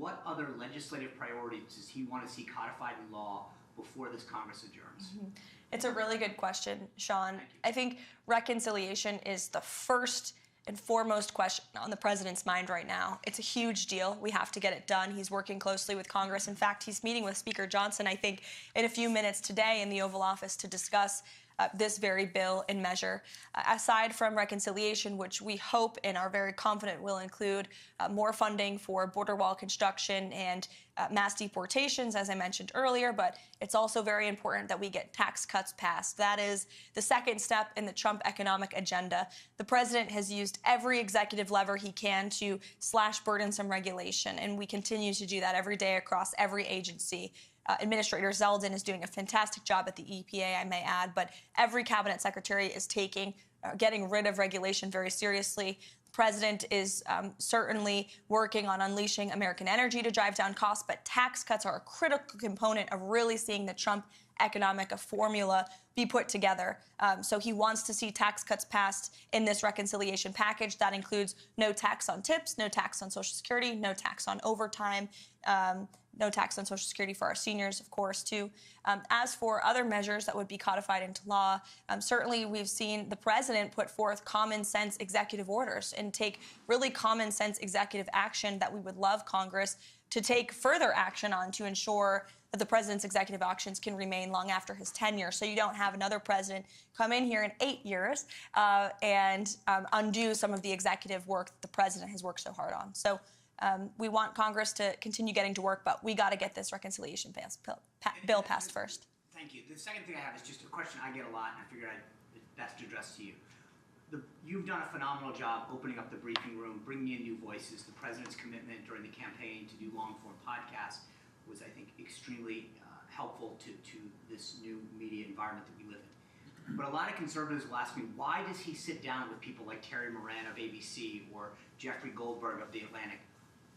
what other legislative priorities does he want to see codified in law before this Congress adjourns? It's a really good question, Sean. I think reconciliation is the first and foremost question on the president's mind right now. It's a huge deal. We have to get it done. He's working closely with Congress. In fact, he's meeting with Speaker Johnson, I think, in a few minutes today in the Oval Office to discuss this very bill and measure. Aside from reconciliation, which we hope and are very confident will include more funding for border wall construction and mass deportations, as I mentioned earlier, but it's also very important that we get tax cuts passed. That is the second step in the Trump economic agenda. The president has used every executive lever he can to slash burdensome regulation, and we continue to do that every day across every agency. Administrator Zeldin is doing a fantastic job at the EPA, I may add, but every cabinet secretary is getting rid of regulation very seriously. The president is certainly working on unleashing American energy to drive down costs, but tax cuts are a critical component of really seeing the Trump economic formula be put together. So he wants to see tax cuts passed in this reconciliation package. That includes no tax on tips, no tax on Social Security, no tax on overtime, no tax on Social Security for our seniors, of course, too. As for other measures that would be codified into law, certainly we've seen the president put forth common sense executive orders and take really common sense executive action that we would love Congress to take further action on to ensure that the president's executive actions can remain long after his tenure, so you don't have another president come in here in 8 years and undo some of the executive work that the president has worked so hard on. So we want Congress to continue getting to work, but we got to get this reconciliation bill passed first. Thank you. The second thing I have is just a question I get a lot, and I figured I'd best address to you. You've done a phenomenal job opening up the briefing room, bringing in new voices. The president's commitment during the campaign to do long-form podcasts was, I think, extremely helpful to this new media environment that we live in. But a lot of conservatives will ask me, why does he sit down with people like Terry Moran of ABC or Jeffrey Goldberg of The Atlantic?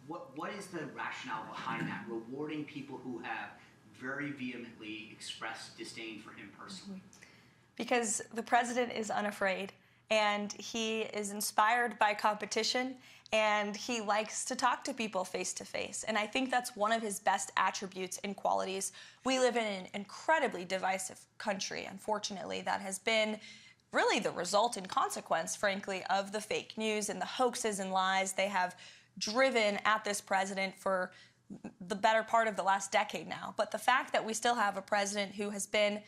What is the rationale behind that, rewarding people who have very vehemently expressed disdain for him personally? Because the president is unafraid, and he is inspired by competition, and he likes to talk to people face to face. And I think that's one of his best attributes and qualities. We live in an incredibly divisive country, unfortunately, that has been really the result and consequence, frankly, of the fake news and the hoaxes and lies they have driven at this president for the better part of the last decade now. But the fact that we still have a president who has been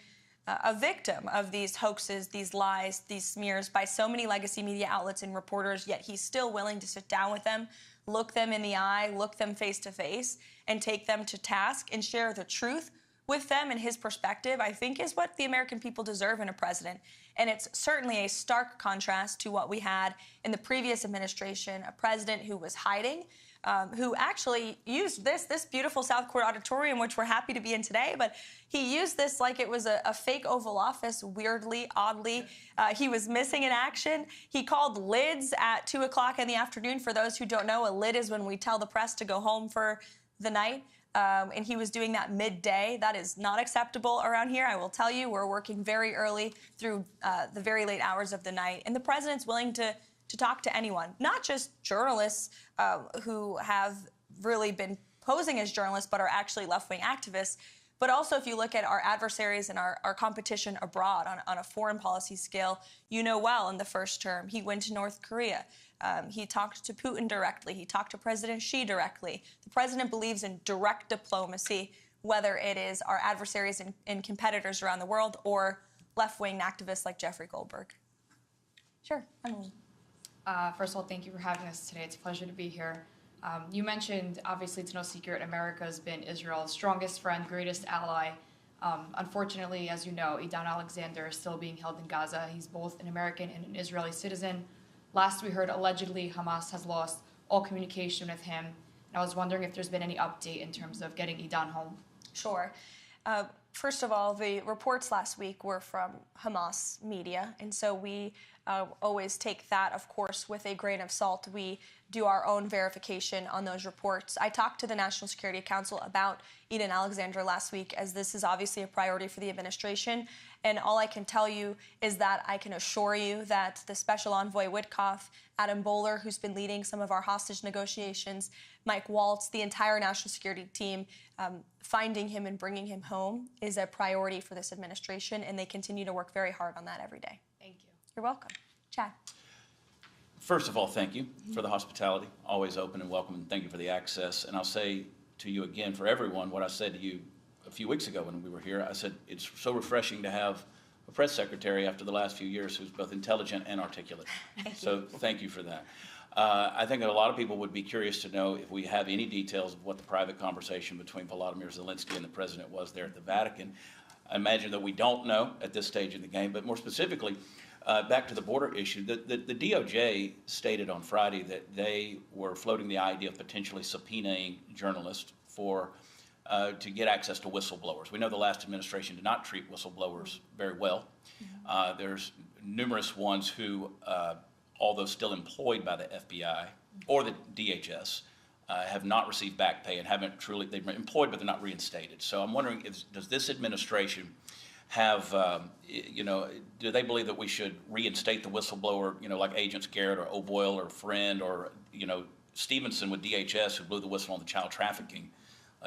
a victim of these hoaxes, these lies, these smears by so many legacy media outlets and reporters, yet he's still willing to sit down with them, look them in the eye, look them face to face, and take them to task and share the truth with them and his perspective, I think is what the American people deserve in a president. And it's certainly a stark contrast to what we had in the previous administration, a president who was hiding, who actually used this beautiful South Court auditorium, which we're happy to be in today, but he used this like it was a fake Oval Office, weirdly, oddly. He was missing in action. He called lids at 2 o'clock in the afternoon. For those who don't know, a lid is when we tell the press to go home for the night. And he was doing that midday. That is not acceptable around here. I will tell you, we're working very early through the very late hours of the night. And the president's willing to talk to anyone, not just journalists who have really been posing as journalists but are actually left-wing activists, but also if you look at our adversaries and our competition abroad on a foreign policy scale, you know well in the first term, he went to North Korea. He talked to Putin directly. He talked to President Xi directly. The president believes in direct diplomacy, whether it is our adversaries and competitors around the world or left-wing activists like Jeffrey Goldberg. Sure. First of all, thank you for having us today. It's a pleasure to be here. You mentioned, obviously, it's no secret, America has been Israel's strongest friend, greatest ally. Unfortunately, as you know, Idan Alexander is still being held in Gaza. He's both an American and an Israeli citizen. Last we heard, allegedly, Hamas has lost all communication with him. And I was wondering if there's been any update in terms of getting Idan home. Sure. First of all, the reports last week were from Hamas media, and so we always take that, of course, with a grain of salt. We do our own verification on those reports. I talked to the National Security Council about Idan Alexander last week, as this is obviously a priority for the administration. And all I can tell you is that I can assure you that the Special Envoy Witkoff, Adam Bowler, who's been leading some of our hostage negotiations, Mike Waltz, the entire national security team, finding him and bringing him home is a priority for this administration, and they continue to work very hard on that every day. Thank you. You're welcome. Chad. First of all, thank you for the hospitality, always open and welcome, and thank you for the access. And I'll say to you again, for everyone, what I said to you a few weeks ago when we were here. I said it's so refreshing to have a press secretary after the last few years who's both intelligent and articulate. So thank you for that. I think that a lot of people would be curious to know if we have any details of what the private conversation between Volodymyr Zelensky and the president was there at the Vatican. I imagine that we don't know at this stage in the game, but more specifically, back to the border issue, the DOJ stated on Friday that they were floating the idea of potentially subpoenaing journalists to get access to whistleblowers. We know the last administration did not treat whistleblowers very well. There's numerous ones who, although still employed by the FBI or the DHS, have not received back pay and they've been employed but they're not reinstated. So I'm wondering, does this administration have, do they believe that we should reinstate the whistleblower, like Agents Garrett or O'Boyle or Friend or, Stevenson with DHS, who blew the whistle on the child trafficking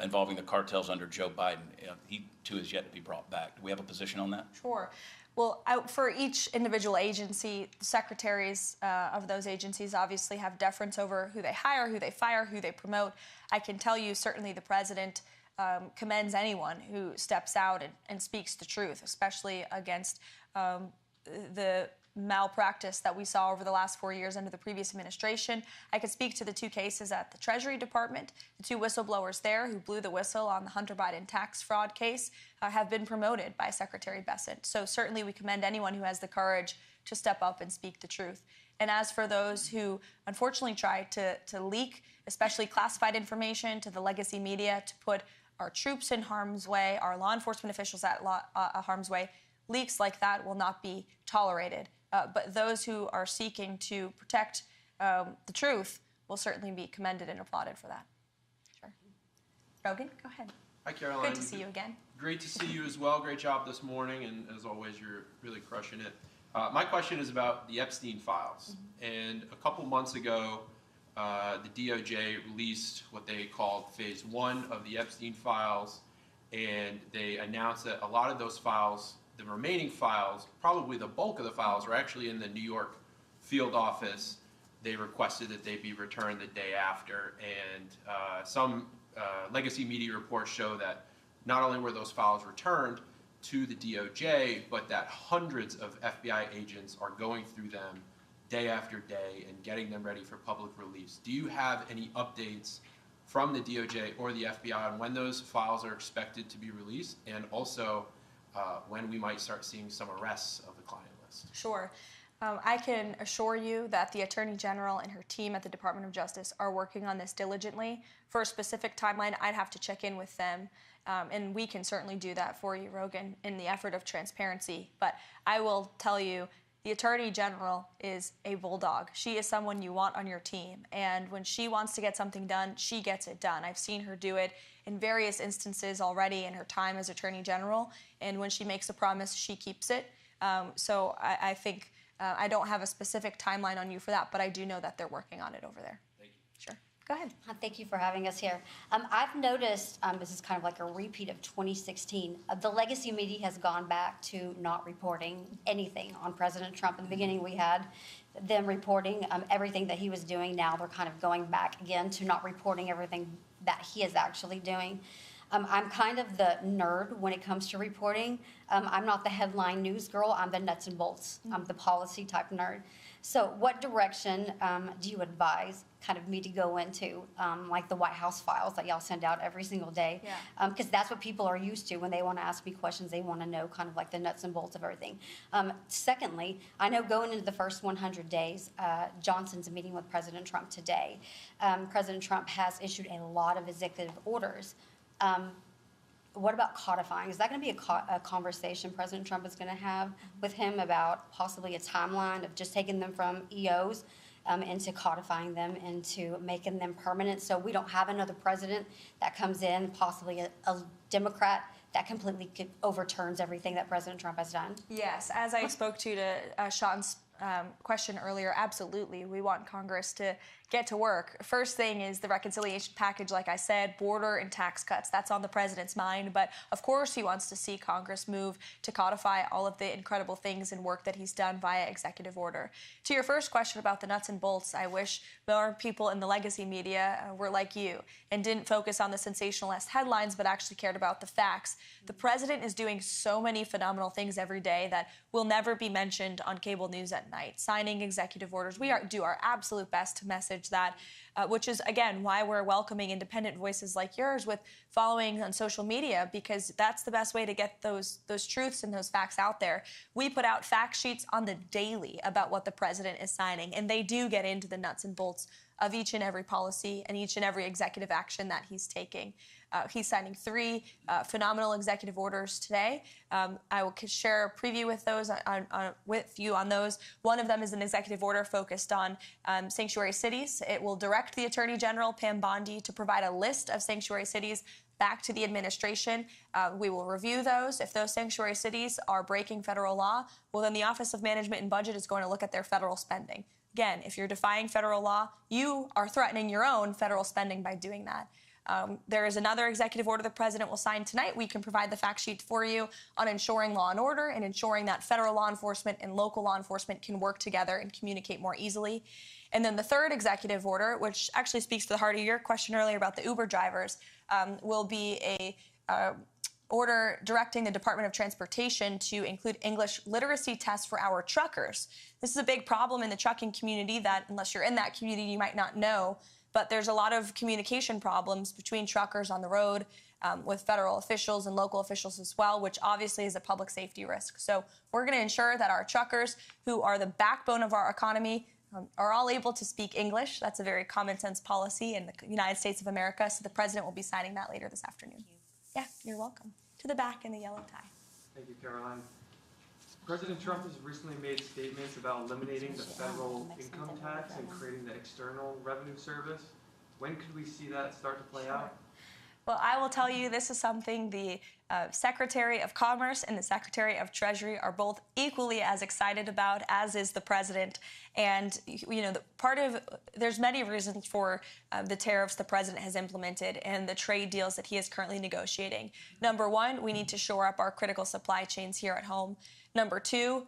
involving the cartels under Joe Biden? He too is yet to be brought back. Do we have a position on that? Sure. Well, for each individual agency, the secretaries of those agencies obviously have deference over who they hire, who they fire, who they promote. I can tell you certainly the president commends anyone who steps out and speaks the truth, especially against the malpractice that we saw over the last 4 years under the previous administration. I could speak to the two cases at the Treasury Department. The two whistleblowers there who blew the whistle on the Hunter Biden tax fraud case have been promoted by Secretary Bessent. So certainly we commend anyone who has the courage to step up and speak the truth. And as for those who unfortunately try to leak, especially classified information to the legacy media to put our troops in harm's way, our law enforcement officials at harm's way, leaks like that will not be tolerated. But those who are seeking to protect the truth will certainly be commended and applauded for that. Sure. Rogan, go ahead. Hi, Caroline. Great to see you again. Great to see you as well. Great job this morning, and as always, you're really crushing it. My question is about the Epstein Files. And a couple months ago, the DOJ released what they called Phase 1 of the Epstein Files, and they announced that a lot of those files, the remaining files, probably the bulk of the files, are actually in the New York field office. They requested that they be returned the day after, and some legacy media reports show that not only were those files returned to the DOJ, but that hundreds of FBI agents are going through them day after day and getting them ready for public release. Do you have any updates from the DOJ or the FBI on when those files are expected to be released, and also when we might start seeing some arrests of the client list? Sure. I can assure you that the Attorney General and her team at the Department of Justice are working on this diligently. For a specific timeline, I'd have to check in with them, and we can certainly do that for you, Rogan, in the effort of transparency. But I will tell you, the Attorney General is a bulldog. She is someone you want on your team, and when she wants to get something done, she gets it done. I've seen her do it in various instances already in her time as Attorney General, and when she makes a promise, she keeps it. So I think I don't have a specific timeline on you for that, but I do know that they're working on it over there. Thank you. Sure. Go ahead. Thank you for having us here. I've noticed, this is kind of like a repeat of 2016, the legacy media has gone back to not reporting anything on President Trump. In the beginning, we had them reporting everything that he was doing. Now they're kind of going back again to not reporting everything that he is actually doing. I'm kind of the nerd when it comes to reporting. I'm not the headline news girl. I'm the nuts and bolts. I'm the policy type nerd. So what direction do you advise kind of me to go into, like the White House files that y'all send out every single day? Because that's what people are used to when they want to ask me questions. They want to know kind of like the nuts and bolts of everything. Secondly, I know going into the first 100 days, Johnson's meeting with President Trump today. President Trump has issued a lot of executive orders. what about codifying? Is that going to be a conversation President Trump is going to have with him about possibly a timeline of just taking them from EOs into codifying them, into making them permanent, so we don't have another president that comes in, possibly a Democrat, that completely overturns everything that President Trump has done? Yes, as I spoke to Sean's question earlier, absolutely. We want Congress to get to work. First thing is the reconciliation package, like I said, border and tax cuts. That's on the president's mind. But of course, he wants to see Congress move to codify all of the incredible things and work that he's done via executive order. To your first question about the nuts and bolts, I wish more people in the legacy media were like you and didn't focus on the sensationalist headlines, but actually cared about the facts. The president is doing so many phenomenal things every day that will never be mentioned on cable news at night. Signing executive orders. We do our absolute best to message that, which is, again, why we're welcoming independent voices like yours with following on social media, because that's the best way to get those truths and those facts out there. We put out fact sheets on the daily about what the president is signing, and they do get into the nuts and bolts of each and every policy and each and every executive action that he's taking. He's signing 3 phenomenal executive orders today. I will share a preview with those with you on those. One of them is an executive order focused on sanctuary cities. It will direct the Attorney General, Pam Bondi, to provide a list of sanctuary cities back to the administration. We will review those. If those sanctuary cities are breaking federal law, well, then the Office of Management and Budget is going to look at their federal spending. Again, if you're defying federal law, you are threatening your own federal spending by doing that. There is another executive order the president will sign tonight. We can provide the fact sheet for you on ensuring law and order and ensuring that federal law enforcement and local law enforcement can work together and communicate more easily. And then the third executive order, which actually speaks to the heart of your question earlier about the Uber drivers, will be a order directing the Department of Transportation to include English literacy tests for our truckers. This is a big problem in the trucking community that, unless you're in that community, you might not know. But there's a lot of communication problems between truckers on the road with federal officials and local officials as well, which obviously is a public safety risk. So we're going to ensure that our truckers, who are the backbone of our economy, are all able to speak English. That's a very common sense policy in the United States of America. So the president will be signing that later this afternoon. Yeah, you're welcome. To the back in the yellow tie. Thank you, Caroline. President Trump has recently made statements about eliminating the federal income tax and creating the External Revenue Service. When could we see that start to play out? Well, I will tell you, this is something the Secretary of Commerce and the Secretary of Treasury are both equally as excited about, as is the president. And, you know, there's many reasons for the tariffs the president has implemented and the trade deals that he is currently negotiating. Number one, we need to shore up our critical supply chains here at home. Number two,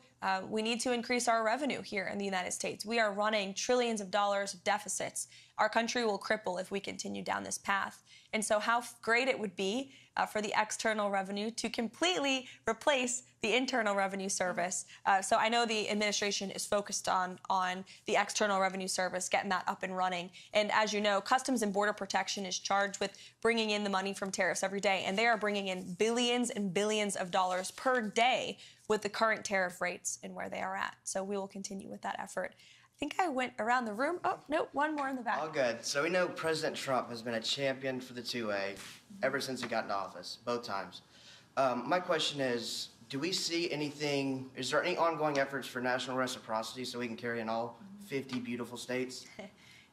we need to increase our revenue here in the United States. We are running trillions of dollars of deficits. Our country will cripple if we continue down this path. And so how great it would be for the external revenue to completely replace the Internal Revenue Service. So I know the administration is focused on the External Revenue Service, getting that up and running. And as you know, Customs and Border Protection is charged with bringing in the money from tariffs every day. And they are bringing in billions and billions of dollars per day with the current tariff rates and where they are at. So we will continue with that effort. I think I went around the room. Oh, no, one more in the back. All good. So we know President Trump has been a champion for the 2A ever since he got into office, both times. My question is, do we see anything, is there any ongoing efforts for national reciprocity so we can carry in all 50 beautiful states?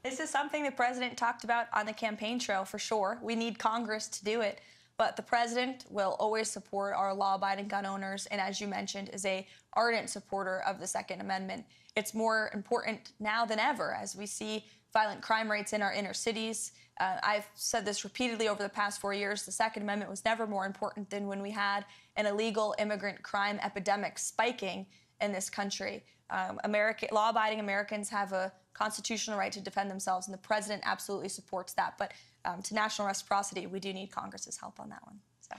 This is something the president talked about on the campaign trail for sure. We need Congress to do it. But the president will always support our law-abiding gun owners, and as you mentioned, is a ardent supporter of the Second Amendment. It's more important now than ever as we see violent crime rates in our inner cities. I've said this repeatedly over the past 4 years. The Second Amendment was never more important than when we had an illegal immigrant crime epidemic spiking in this country. Law-abiding Americans have a constitutional right to defend themselves, and the president absolutely supports that. But to national reciprocity, we do need Congress's help on that one. So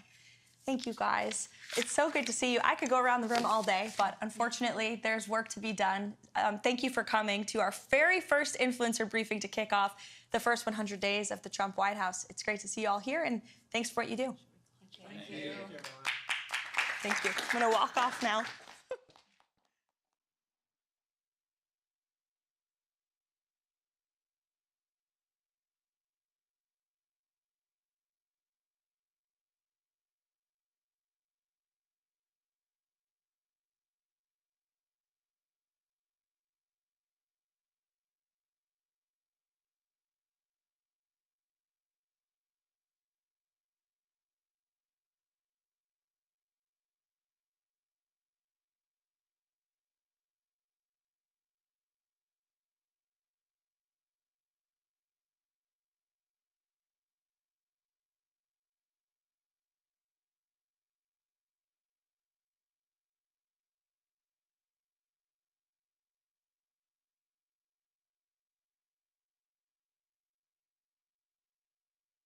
thank you, guys. It's so good to see you. I could go around the room all day, but unfortunately, there's work to be done. Thank you for coming to our very first influencer briefing to kick off the first 100 days of the Trump White House. It's great to see you all here, and thanks for what you do. Thank you. Thank you. I'm going to walk off now.